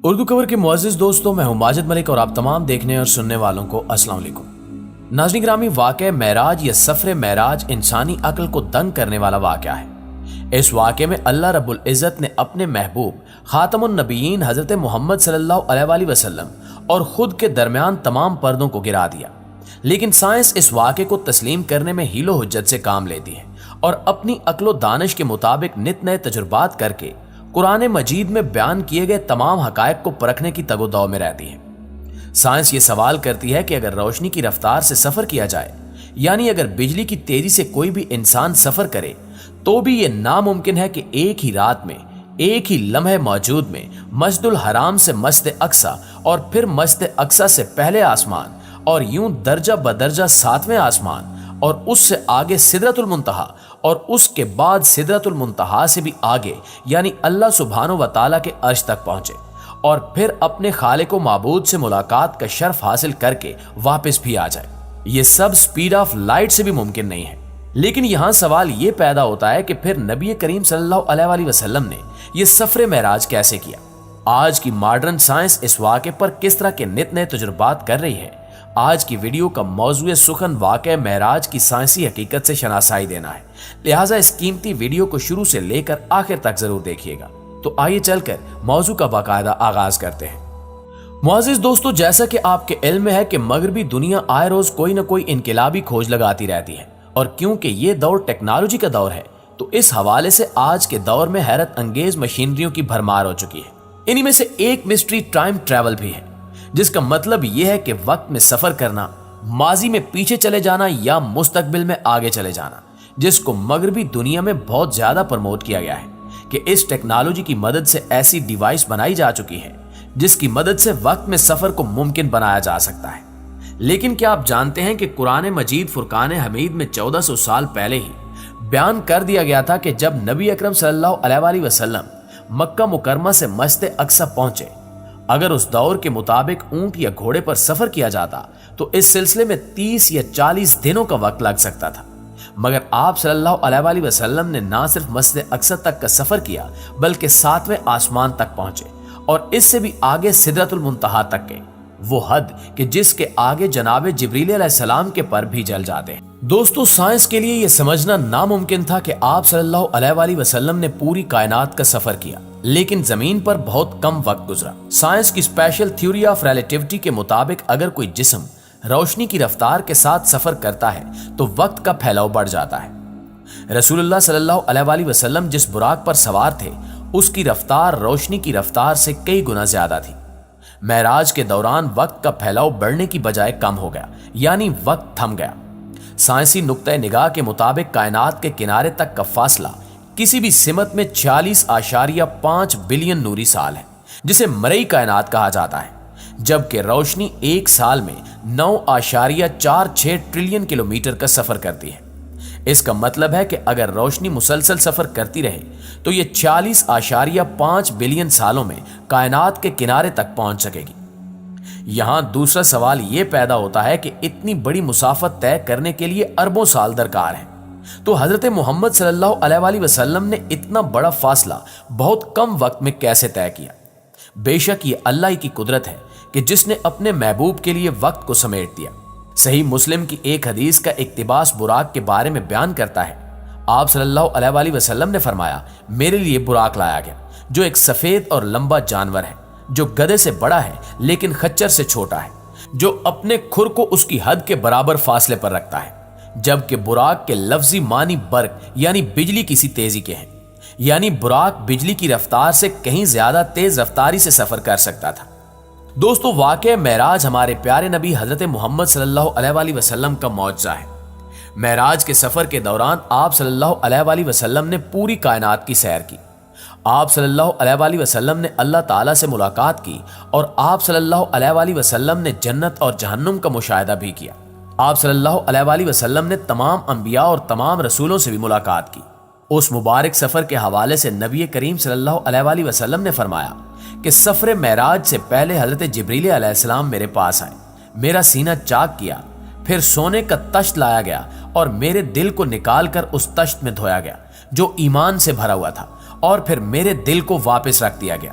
اردو کور کے معزز دوستوں، میں ہوں ماجد ملک اور آپ تمام دیکھنے اور سننے والوں کو السلام علیکم۔ ناظرین گرامی، واقعہ معراج یا سفر معراج انسانی عقل کو دنگ کرنے والا واقعہ ہے۔ اس واقعے میں اللہ رب العزت نے اپنے محبوب خاتم النبیین حضرت محمد صلی اللہ علیہ وآلہ وسلم اور خود کے درمیان تمام پردوں کو گرا دیا، لیکن سائنس اس واقعے کو تسلیم کرنے میں حیل و حجت سے کام لیتی ہے اور اپنی عقل و دانش کے مطابق نت نئے تجربات کر کے قرآن مجید میں بیان کیے گئے تمام حقائق کو پرکھنے کی تگ و دو میں رہتی ہے۔ سائنس یہ سوال کرتی ہے کہ اگر روشنی کی رفتار سے سفر کیا جائے، یعنی اگر بجلی کی تیزی سے کوئی بھی انسان سفر کرے، تو بھی یہ ناممکن ہے کہ ایک ہی رات میں، ایک ہی لمحے موجود میں مسجد الحرام سے مسجد اقصی اور پھر مسجد اقصی سے پہلے آسمان اور یوں درجہ بدرجہ ساتویں آسمان اور اس سے آگے سدرۃ المنتہا اور اس کے بعد سدرۃ المنتہا سے بھی آگے یعنی اللہ سبحانہ و تعالیٰ کے عرش تک پہنچے اور پھر اپنے خالق و معبود سے ملاقات کا شرف حاصل کر کے واپس بھی آ جائے۔ یہ سب سپیڈ آف لائٹ سے بھی ممکن نہیں ہے۔ لیکن یہاں سوال یہ پیدا ہوتا ہے کہ پھر نبی کریم صلی اللہ علیہ وآلہ وسلم نے یہ سفر معراج کیسے کیا؟ آج کی ماڈرن سائنس اس واقعے پر کس طرح کے نت نئے تجربات کر رہی ہے؟ آج کی ویڈیو کا موضوع سخن واقعہ معراج کی سائنسی حقیقت سے شناسائی دینا ہے، لہٰذا اس قیمتی ویڈیو کو شروع سے لے کر آخر تک ضرور دیکھیے گا۔ تو آئیے چل کر موضوع کا باقاعدہ آغاز کرتے ہیں۔ معزز دوستو، جیسا کہ آپ کے علم میں ہے کہ مغربی دنیا آئے روز کوئی نہ کوئی انقلابی کھوج لگاتی رہتی ہے، اور کیونکہ یہ دور ٹیکنالوجی کا دور ہے تو اس حوالے سے آج کے دور میں حیرت انگیز مشینریوں کی بھرمار ہو چکی ہے۔ انہی میں سے ایک مسٹری ٹائم ٹریول بھی ہے، جس کا مطلب یہ ہے کہ وقت میں سفر کرنا، ماضی میں پیچھے چلے جانا یا مستقبل میں آگے چلے جانا، جس کو مغربی دنیا میں بہت زیادہ پروموٹ کیا گیا ہے کہ اس ٹیکنالوجی کی مدد سے ایسی ڈیوائس بنائی جا چکی ہے جس کی مدد سے وقت میں سفر کو ممکن بنایا جا سکتا ہے۔ لیکن کیا آپ جانتے ہیں کہ قرآن مجید فرقان حمید میں 1400 سال پہلے ہی بیان کر دیا گیا تھا کہ جب نبی اکرم صلی اللہ علیہ وآلہ وسلم مکہ مکرمہ سے مسجد اقصی پہنچے، اگر اس دور کے مطابق اونٹ یا گھوڑے پر سفر کیا جاتا تو اس سلسلے میں 30 یا 40 دنوں کا وقت لگ سکتا تھا، مگر آپ صلی اللہ علیہ وآلہ وسلم نے نہ صرف مسجد اقصی تک کا سفر کیا بلکہ 7ویں آسمان تک پہنچے اور اس سے بھی آگے سدرۃ المنتہا تک گئے، وہ حد کہ جس کے آگے جناب جبریل علیہ السلام کے پر بھی جل جاتے ہیں۔ دوستو، سائنس کے لیے یہ سمجھنا ناممکن تھا کہ آپ صلی اللہ علیہ وآلہ وسلم نے پوری کائنات کا سفر کیا، لیکن زمین پر بہت کم وقت گزرا۔ سائنس کی اسپیشل تھیوری آف ریلیٹیوٹی کے مطابق اگر کوئی جسم روشنی کی رفتار کے ساتھ سفر کرتا ہے تو وقت کا پھیلاؤ بڑھ جاتا ہے۔ رسول اللہ صلی اللہ علیہ وآلہ وسلم جس براق پر سوار تھے، اس کی رفتار روشنی کی رفتار سے کئی گنا زیادہ تھی۔ معراج کے دوران وقت کا پھیلاؤ بڑھنے کی بجائے کم ہو گیا، یعنی وقت تھم گیا۔ سائنسی نقطہ نگاہ کے مطابق کائنات کے کنارے تک کا فاصلہ کسی بھی سمت میں 46.5 بلین نوری سال ہے، جسے مرئی کائنات کہا جاتا ہے، جبکہ روشنی ایک سال میں 9.46 ٹریلین کلومیٹر کا سفر کرتی ہے۔ اس کا مطلب ہے کہ اگر روشنی مسلسل سفر کرتی رہے تو یہ 40.5 بلین سالوں میں کائنات کے کنارے تک پہنچ سکے گی۔ یہاں دوسرا سوال یہ پیدا ہوتا ہے کہ اتنی بڑی مسافت طے کرنے کے لیے اربوں سال درکار ہیں، تو حضرت محمد صلی اللہ علیہ وآلہ وسلم نے اتنا بڑا فاصلہ بہت کم وقت میں کیسے طے کیا؟ بے شک یہ اللہ ہی کی قدرت ہے کہ جس نے اپنے محبوب کے لیے وقت کو سمیٹ دیا۔ صحیح مسلم کی ایک حدیث کا اقتباس براق کے بارے میں بیان کرتا ہے۔ آپ صلی اللہ علیہ وآلہ وسلم نے فرمایا، میرے لیے براق لایا گیا، جو ایک سفید اور لمبا جانور ہے، جو گدھے سے بڑا ہے لیکن خچر سے چھوٹا ہے، جو اپنے کھر کو اس کی حد کے برابر فاصلے پر رکھتا ہے، جبکہ براق کے لفظی معنی برق یعنی بجلی کسی تیزی کے ہیں، یعنی براق بجلی کی رفتار سے کہیں زیادہ تیز رفتاری سے سفر کر سکتا تھا۔ دوستو، واقعہ معراج ہمارے پیارے نبی حضرت محمد صلی اللہ علیہ وآلہ وسلم کا معجزہ ہے۔ معراج کے سفر کے دوران آپ صلی اللہ علیہ وآلہ وسلم نے پوری کائنات کی سیر کی۔ آپ صلی اللہ علیہ وآلہ وسلم نے اللہ تعالیٰ سے ملاقات کی اور آپ صلی اللہ علیہ وآلہ وسلم نے جنت اور جہنم کا مشاہدہ بھی کیا۔ آپ صلی اللہ علیہ وآلہ وسلم نے تمام انبیاء اور تمام رسولوں سے بھی ملاقات کی۔ اس مبارک سفر کے حوالے سے نبی کریم صلی اللہ علیہ وآلہ وسلم نے فرمایا کہ سفر معراج سے پہلے حضرت جبریل علیہ السلام میرے پاس آئے، میرا سینہ چاک کیا، پھر سونے کا تشت لایا گیا اور میرے دل کو نکال کر اس تشت میں دھویا گیا جو ایمان سے بھرا ہوا تھا، اور پھر میرے دل کو واپس رکھ دیا گیا۔